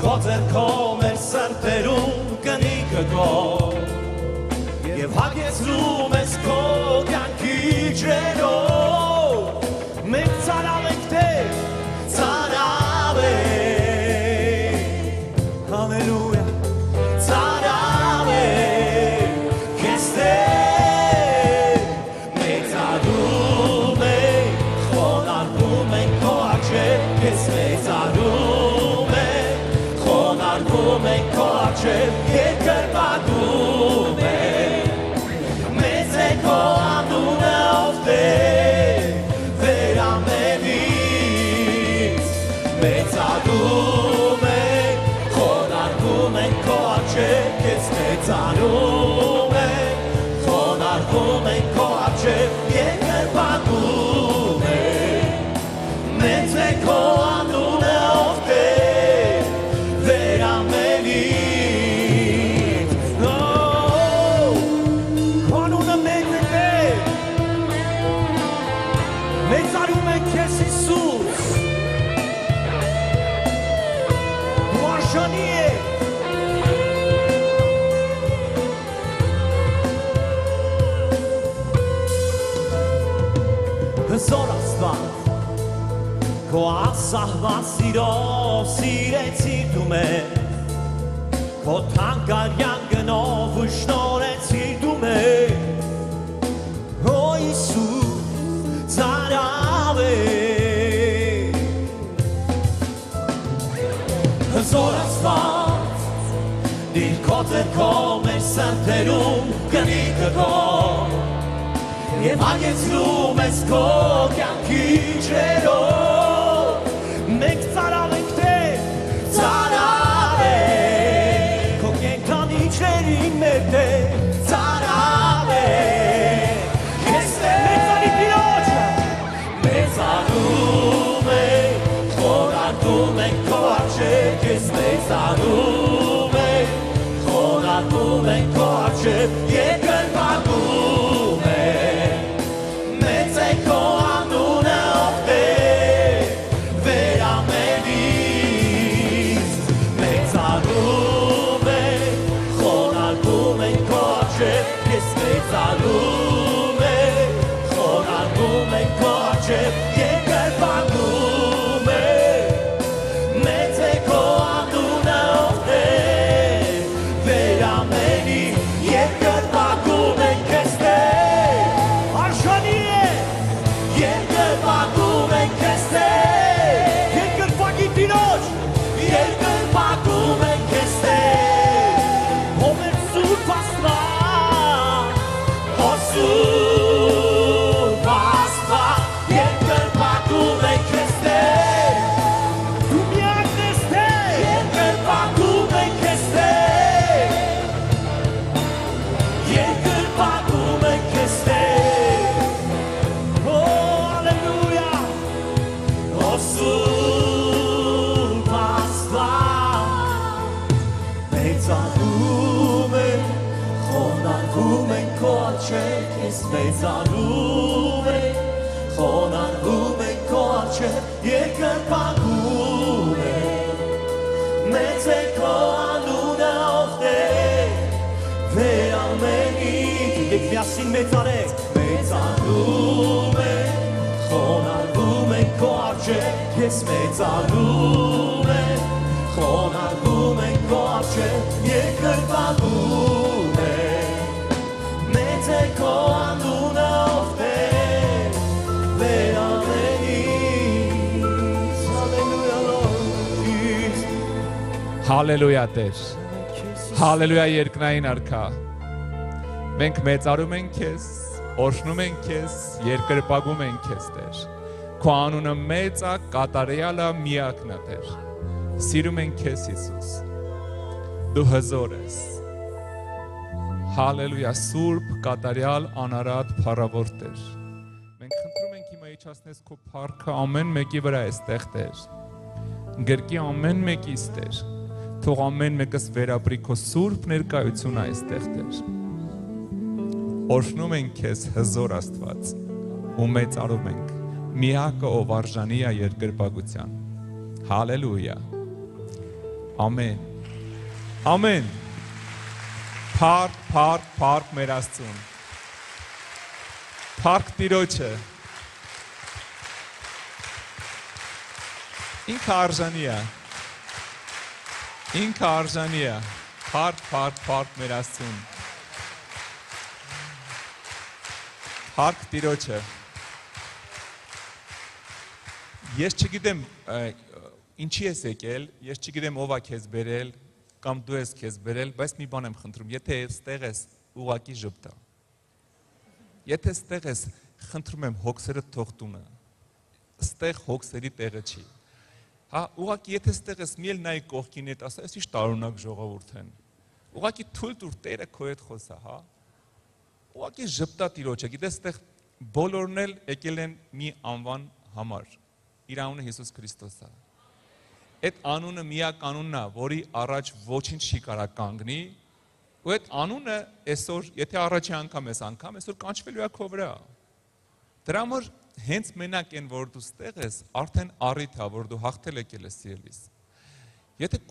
Քո ձեռքով մեր սրտերում կնիկը քո Եվ հագեցնում ես քո կյանքի ջրերով Մենք ծարավ ենք թե ծարավ ենք Հալելույա ծարավ ենք քեզ Տեր մեծարում ենք խոնարհվում ենք քո աչքեր քեզ մեծարում ենք խոնարհվում ենք քո աչքեր երկրպագում ենք մեծ է քո անունը ով Տեր վերամենից մեծարում ենք խոնարհվում ենք քո աչքեր քեզ մեծարում ենք խոնարհվում ենք քո աչքեր երկրպագում ենք մեծ է քո անունը ով Տեր վերամենից քո անունը մեծ է Տեր մեծարում ենք քեզ Հիսուս դու արժանի ես Հզոր Աստված քո ասահման սիրով սիրեցիր դու մեզ քո թանկարյան գնով ու շնորհեցիր դու մեզ Օ Հիսուս ծարավ ես Հզոր Աստված դիր քո ձեռքով մեր սրտերում կնիկը քո Եվ հագեցնում ես քո կյանքի ջրերով Մենք ծարավ ենք թե ծարավ ենք Քո կենդանի ջրերին մեր Տեր ծարավ ենք Քեզ Տեր մեծարում ենք խոնարհվում ենք քո աչքեր քեզ մեծարում ենք խոնարհվում ենք քո աչքեր երկրպագում ենք մեծ է քո անունը ով Տեր վերամենից մեծարում ենք խոնարհվում ենք քո աչքեր քեզ մեծարում ենք խոնարհվում ենք քո աչքեր երկրպագում ենք մեծ է քո անունը ով Տեր վերամենից երկրպագում ենք քեզ Տեր արժանի ես երկրպագում ենք քեզ Տեր երկրպագի Տիրոջ երկրպագում ենք քեզ Տեր ով է սուրբ Աստված ով սուրբ Աստված երկրպագում ենք քեզ Տեր դու միակն ես Տեր երկրպագում ենք քեզ Տեր երկրպագում ենք քեզ Տեր Օ հալելույա ով սուրբ Աստված մեծարում ենք խոնարհվում ենք քո աչքեր քեզ մեծարում ենք խոնարհվում ենք քո աչքեր երկրպագում ենք մեծ է քո անունը ով Տեր վերամենից եկեք միասին մեծարենք մեծարում ենք խոնարհվում ենք քո աչքեր քեզ մեծարում ենք խոնարհվում ենք քո աչքեր երկրպագում ենք մեծ է քո անունը ով Տեր վերամենից Հալելույա Լord Հալելույա Տեր Հալելույա երկնային արքա Մենք մեծարում ենք քեզ օրհնում ենք քեզ երկրպագում ենք քեզ Տեր Քո անունը մեծ է կատարյալ է միակն է Տեր Սիրում ենք քեզ Հիսուս Դու հզոր ես Հալելույա սուրբ կատարյալ անարատ փառավոր Տեր Մենք խնդրում ենք հիմա իջացնես քո փառքը ամեն մեկի վրա այստեղ Տեր Գրկի ամեն մեկիս Տեր Թող ամեն մեկս վերապրի քո սուրբ ներկայությունը այստեղ Տեր Օրհնում ենք քեզ հզոր Աստված ու մեծարում ենք միակը ով արժանի է երկրպագության Հալելույա Ամեն։ Ամեն։ Փառք մեր Աստծուն։ Փառք Տիրոջը։ Ինքը արժանի է։ Ինքը արժանի է։ Փառք մեր Աստծուն։ Փառք Տիրոջը։ Ես չգիտեմ ինչի ես եկել, ես չգիտեմ ով է քեզ բերել կամ դու ես քեզ բերել, բայց մի բան եմ խնդրում, եթե այստեղ ես ուղակի ժպտա։ Եթե այստեղ ես, խնդրում եմ հոգսերդ թող տունը։ Այստեղ հոգսերի տեղը չի։ Հա, ուղակի եթե այստեղ ես մի էլ նայ կողքին հետ ասա, «Էս ի՞նչ տարօրինակ ժողովուրդ են»։ Ուղակի թույլ տուր Տերը քո հետ խոսա, հա։ Ուղղակի ժպտա Տիրոջը, գիտես, այդտեղ բոլորն էլ եկել են մի անվան համար։ Իր անունը Հիսուս Քրիստոս է։ Այդ անունը միակ անունն է, որի առաջ ոչինչ չի կարող կանգնի, ու այդ անունը այսօր, եթե առաջի անգամ ես անգամ, այսօր կանչվելու է քո վրա։ Դրա համար հենց մենակ այն, որ դու ստեղ ես, արդեն առիթ է, որ դու հաղթել եկել ես սիրելիս։ Եթե